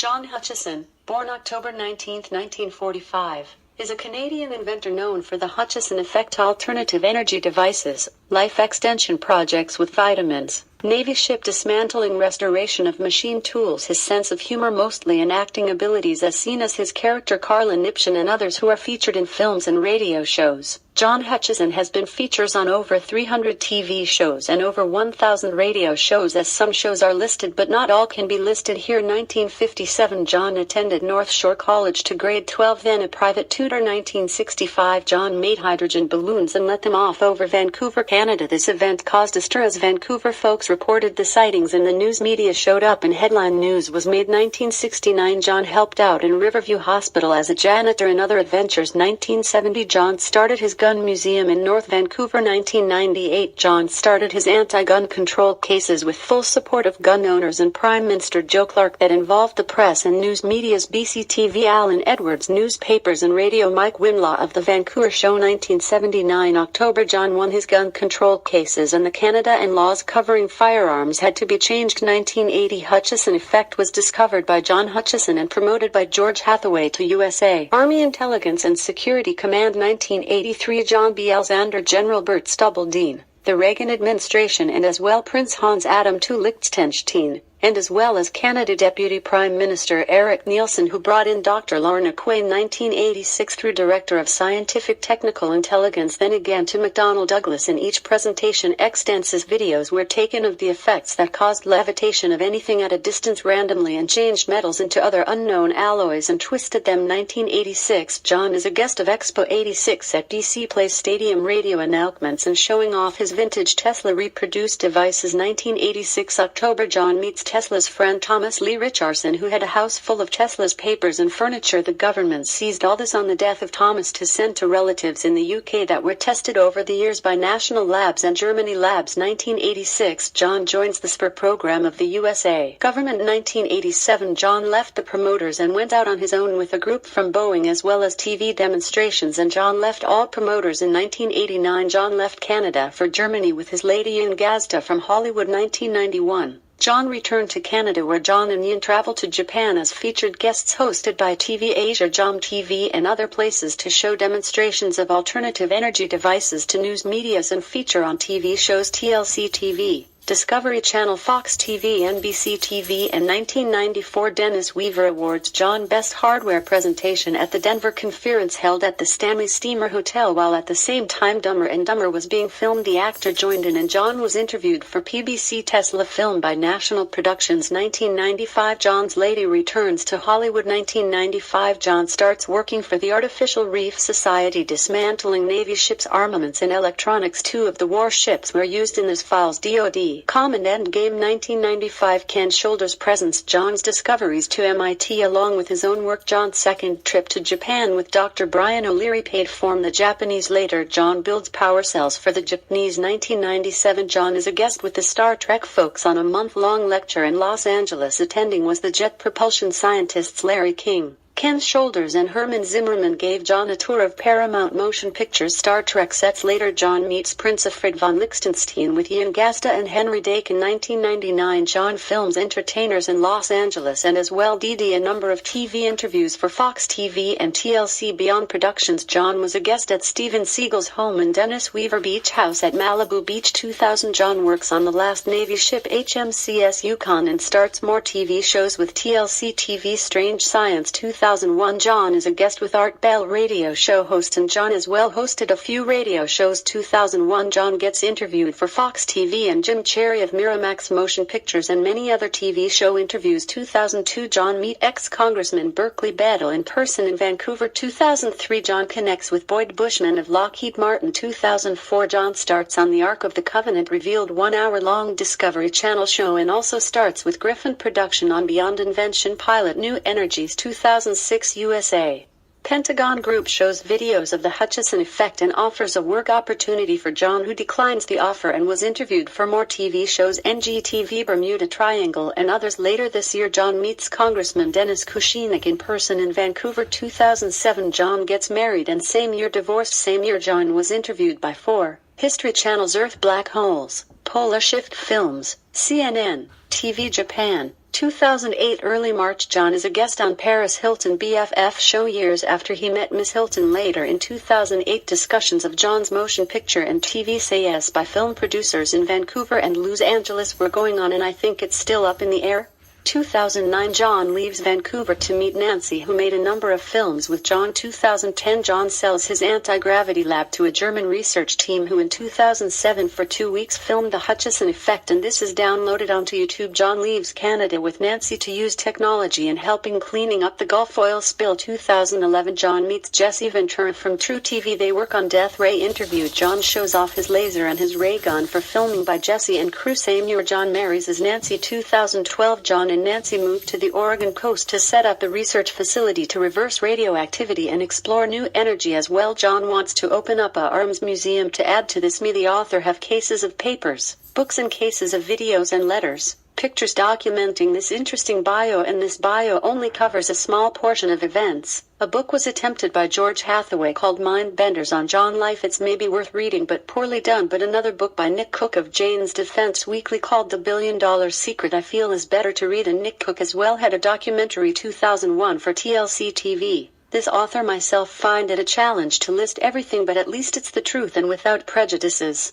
John Hutchison, born October 19, 1945, is a Canadian inventor known for the Hutchison effect, alternative energy devices, life extension projects with vitamins, Navy ship dismantling, restoration of machine tools. His sense of humor mostly and acting abilities as seen as his character Carlin Nipshin and others who are featured in films and radio shows. John Hutchison has been features on over 300 TV shows and over 1,000 radio shows, as some shows are listed but not all can be listed here. 1957 John attended North Shore College to grade 12, then a private tutor. 1965 John made hydrogen balloons and let them off over Vancouver, Canada. This event caused a stir as Vancouver folks reported the sightings and the news media showed up and headline news was made. 1969 John helped out in Riverview Hospital as a janitor and other adventures. 1970 John started his gun museum in North Vancouver. 1998 John started his anti-gun control cases with full support of gun owners and Prime Minister Joe Clark that involved the press and news media's BCTV, Alan Edwards newspapers and radio, Mike Winlaw of the Vancouver Show. 1979 October John won his gun control cases and the Canada and laws covering firearms had to be changed. 1980 Hutchison effect was discovered by John Hutchison and promoted by George Hathaway to USA Army Intelligence and Security Command. 1983 John B. Alexander General Bert Stubble-Dean, the Reagan administration, and as well Prince Hans Adam to Liechtenstein, and as well as Canada Deputy Prime Minister Eric Nielsen, who brought in Dr. Lorna Quain. 1986 through Director of Scientific Technical Intelligence, then again to McDonnell Douglas. In each presentation extensive videos were taken of the effects that caused levitation of anything at a distance randomly and changed metals into other unknown alloys and twisted them. 1986 John is a guest of Expo 86 at BC Place Stadium radio announcements and showing off his vintage Tesla reproduced devices. 1986 October John meets Tesla's friend Thomas Lee Richardson, who had a house full of Tesla's papers and furniture. The government seized all this on the death of Thomas to send to relatives in the UK that were tested over the years by national labs and Germany labs. 1986 John joins the SPR program of the USA government. 1987 John left the promoters and went out on his own with a group from Boeing as well as TV demonstrations, and John left all promoters. In 1989 John left Canada for Germany with his lady Ian Gazda from Hollywood. 1991 John returned to Canada, where John and Ian traveled to Japan as featured guests hosted by TV Asia, Jom TV and other places to show demonstrations of alternative energy devices to news medias and feature on TV shows TLC TV, Discovery Channel, Fox TV, NBC TV. And 1994 Dennis Weaver Awards John Best Hardware presentation at the Denver Conference held at the Stanley Steamer Hotel. While at the same time Dumber and Dumber was being filmed, the actor joined in and John was interviewed for PBC. Tesla film by National Productions. 1995 John's lady returns to Hollywood. 1995 John starts working for the Artificial Reef Society, dismantling Navy ships' armaments and electronics. 2 of the warships were used in this files DoD Common Endgame. 1995 Ken Shoulders presents John's discoveries to MIT along with his own work. John's second trip to Japan with Dr. Brian O'Leary paid for the Japanese. Later John builds power cells for the Japanese. 1997 John is a guest with the Star Trek folks on a month-long lecture in Los Angeles. Attending was the jet propulsion scientists Larry King, Ken Shoulders and Herman Zimmerman gave John a tour of Paramount Motion Pictures Star Trek sets. Later John meets Prince Alfred von Liechtenstein with Ian Gazda and Henry Dakin. 1999 John films entertainers in Los Angeles and as well did a number of TV interviews for Fox TV and TLC Beyond Productions. John was a guest at Steven Seagal's home in Dennis Weaver Beach House at Malibu Beach. 2000 John works on the last Navy ship HMCS Yukon and starts more TV shows with TLC TV Strange Science. 2001 John is a guest with Art Bell radio show host, and John as well hosted a few radio shows. 2001 John gets interviewed for Fox TV and Jim Cherry of Miramax Motion Pictures and many other TV show interviews. 2002 John meet ex-Congressman Berkeley Battle in person in Vancouver. 2003 John connects with Boyd Bushman of Lockheed Martin. 2004 John starts on the Ark of the Covenant revealed 1-hour-long Discovery Channel show and also starts with Griffin production on Beyond Invention pilot New Energies. 2006 USA Pentagon Group shows videos of the Hutchison effect and offers a work opportunity for John, who declines the offer and was interviewed for more TV shows NGTV, Bermuda Triangle and others. Later this year John meets Congressman Dennis Kucinich in person in Vancouver. 2007 John gets married and same year divorced. Same year John was interviewed by 4 History Channel's Earth Black Holes, Polar Shift Films, CNN, TV Japan, 2008 early March John is a guest on Paris Hilton BFF show years after he met Miss Hilton. Later in 2008 discussions of John's motion picture and TV Say Yes by film producers in Vancouver and Los Angeles were going on, and I think it's still up in the air. 2009 John leaves Vancouver to meet Nancy, who made a number of films with John. 2010 John sells his anti-gravity lab to a German research team who in 2007 for 2 weeks filmed the Hutchison effect, and this is downloaded onto YouTube. John leaves Canada with Nancy to use technology in helping cleaning up the Gulf oil spill. 2011 John meets Jesse Ventura from True TV. They work on Death Ray interview. John shows off his laser and his ray gun for filming by Jesse and crew. Same year John marries as Nancy. 2012 John and Nancy moved to the Oregon coast to set up the research facility to reverse radioactivity and explore new energy as well. John wants to open up a arms museum to add to this. Me, the author, have cases of papers, books and cases of videos and letters, pictures documenting this interesting bio, and this bio only covers a small portion of events. A book was attempted by George Hathaway called Mind Benders on John life. It's maybe worth reading but poorly done. But another book by Nick Cook of Jane's Defense Weekly called The $1 Billion Secret I feel is better to read, and Nick Cook as well had a documentary 2001 for TLC TV. This author myself find it a challenge to list everything, but at least it's the truth and without prejudices.